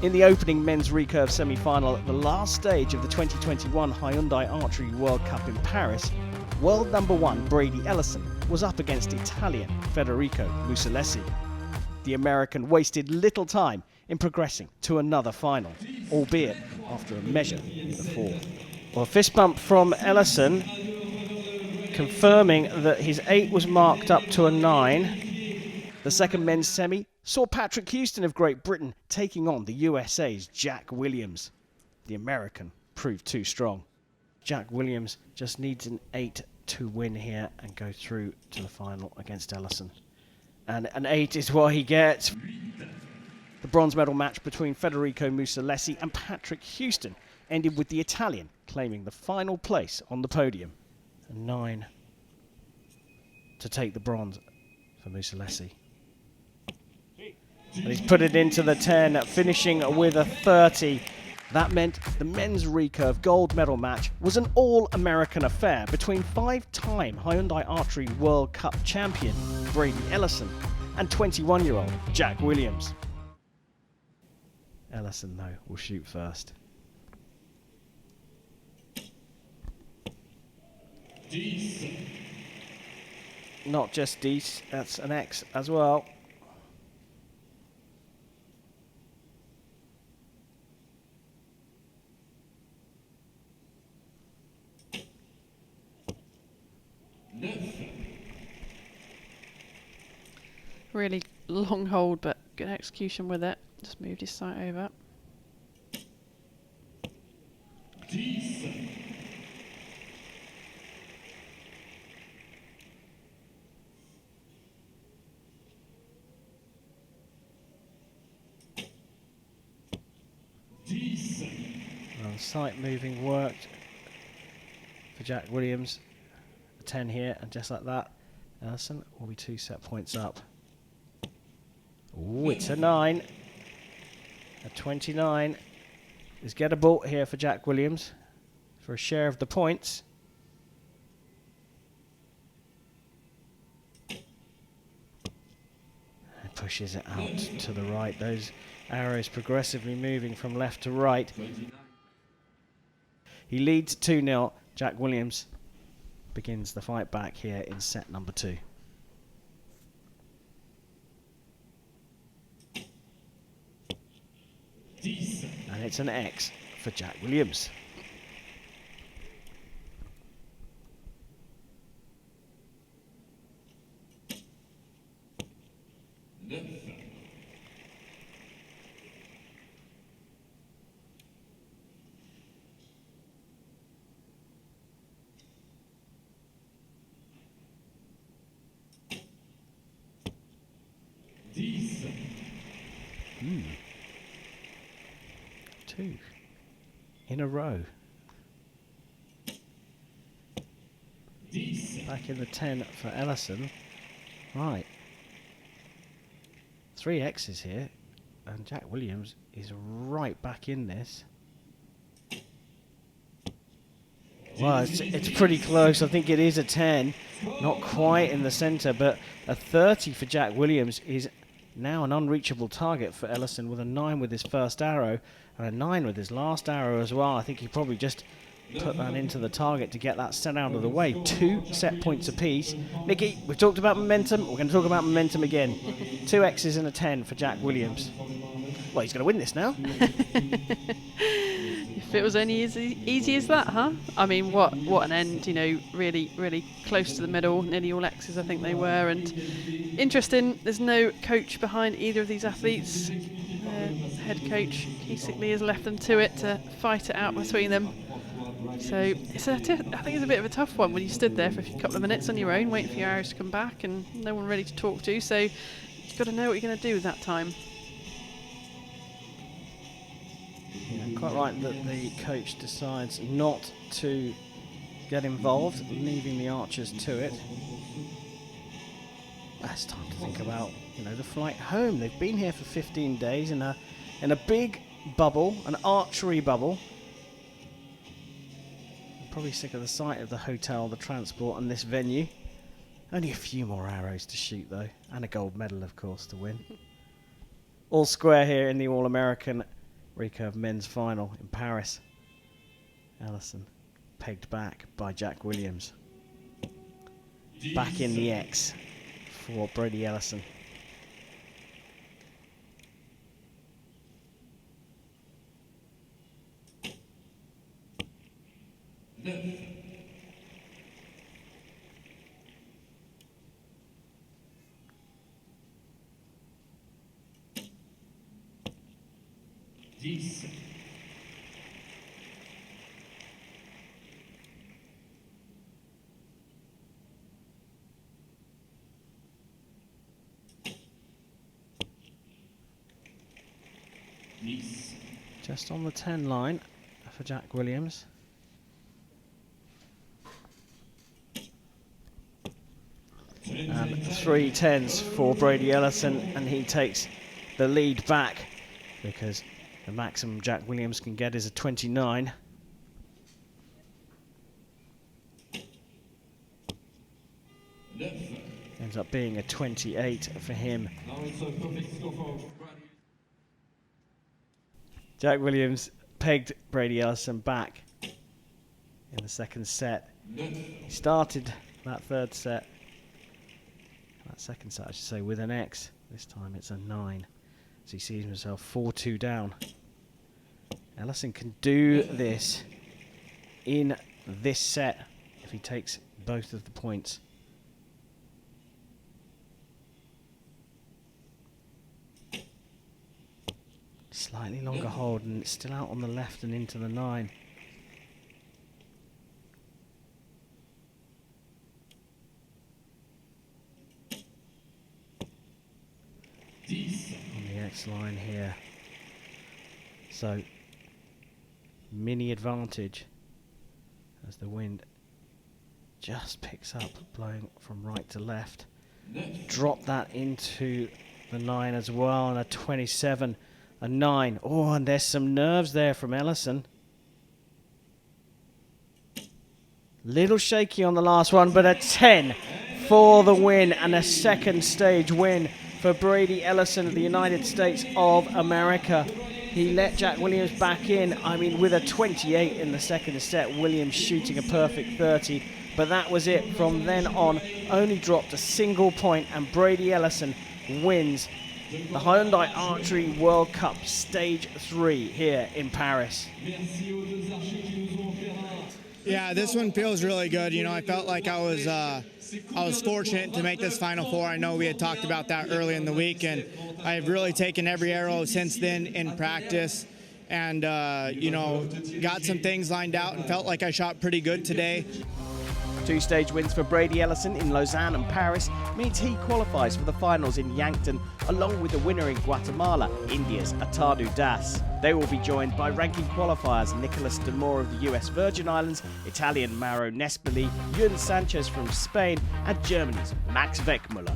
In the opening men's recurve semi-final at the last stage of the 2021 Hyundai Archery World Cup in Paris, world number 1 Brady Ellison was up against Italian Federico Mussolesi. The American wasted little time in progressing to another final, albeit after a measure in the fourth. Well, a fist bump from Ellison, confirming that his 8 was marked up to a 9. The second men's semi saw Patrick Houston of Great Britain taking on the USA's Jack Williams. The American proved too strong. Jack Williams just needs an 8 to win here and go through to the final against Ellison. And an 8 is what he gets. The bronze medal match between Federico Mussolesi and Patrick Houston ended with the Italian claiming the final place on the podium. A 9 to take the bronze for Mussolesi. And he's put it into the 10, finishing with a 30. That meant the men's recurve gold medal match was an all-American affair between 5-time Hyundai Archery World Cup champion Brady Ellison and 21-year-old Jack Williams. Ellison, though, will shoot first. Not just D, that's an X as well. Really long hold, but good execution with it. Just moved his sight over. Well, the sight moving worked for Jack Williams. A 10 here, and just like that, Ellison will be 2 set points up. Ooh, it's a 9. A 29 is gettable here for Jack Williams for a share of the points. And pushes it out to the right. Those arrows progressively moving from left to right. He leads 2-0. Jack Williams begins the fight back here in set number 2. And it's an X for Jack Williams. Two in a row. Back in the 10 for Ellison. Right. 3 X's here, and Jack Williams is right back in this. Well, it's pretty close. I think it is a 10. Not quite in the centre, but a 30 for Jack Williams is now an unreachable target for Ellison, with a 9 with his first arrow and a 9 with his last arrow as well. I think he probably just put that into the target to get that set out of the way. 2 set points apiece. Nikki, we've talked about momentum. We're going to talk about momentum again. 2 X's and a 10 for Jack Williams. Well, he's going to win this now. If it was only easy as that, huh? I mean, what an end, you know, really close to the middle, nearly all X's I think they were. And interesting, there's no coach behind either of these athletes. Head coach basically has left them to it to fight it out between them. So I think it's a bit of a tough one when you stood there for a couple of minutes on your own, waiting for your arrows to come back and no one ready to talk to. So you've got to know what you're going to do with that time. Yeah, quite right that the coach decides not to get involved, leaving the archers to it. That's time to think about, you know, the flight home. They've been here for 15 days in a big bubble, an archery bubble. Probably sick of the sight of the hotel, the transport, and this venue. Only a few more arrows to shoot though, and a gold medal, of course, to win. All square here in the All-American Recurve men's final in Paris. Ellison pegged back by Jack Williams. Back in the X for Brady Ellison. Just on the 10 line for Jack Williams. And 3 10s for Brady Ellison, and he takes the lead back because the maximum Jack Williams can get is a 29. Ends up being a 28 for him. Jack Williams pegged Brady Ellison back in the second set. He started that second set, I should say, with an X. This time it's a 9. So he sees himself 4-2 down. Ellison can do this in this set if he takes both of the points. Slightly longer hold, and it's still out on the left and into the 9. On the X line here. So, mini advantage as the wind just picks up, blowing from right to left. Drop that into the 9 as well, and a 27. A 9. Oh, and there's some nerves there from Ellison. Little shaky on the last one, but a 10 for the win, and a second stage win for Brady Ellison of the United States of America. He let Jack Williams back in. I mean, with a 28 in the second set, Williams shooting a perfect 30. But that was it. From then on, only dropped a single point, and Brady Ellison wins the Hyundai Archery World Cup Stage 3 here in Paris. Yeah, this one feels really good. You know, I felt like I was fortunate to make this Final Four. I know we had talked about that early in the week, and I've really taken every arrow since then in practice, and you know, got some things lined out and felt like I shot pretty good today. 2 stage wins for Brady Ellison in Lausanne and Paris means he qualifies for the finals in Yankton, along with the winner in Guatemala, India's Atadu Das. They will be joined by ranking qualifiers Nicolas de Moor of the US Virgin Islands, Italian Mauro Nespoli, Yun Sanchez from Spain, and Germany's Max Weckmuller.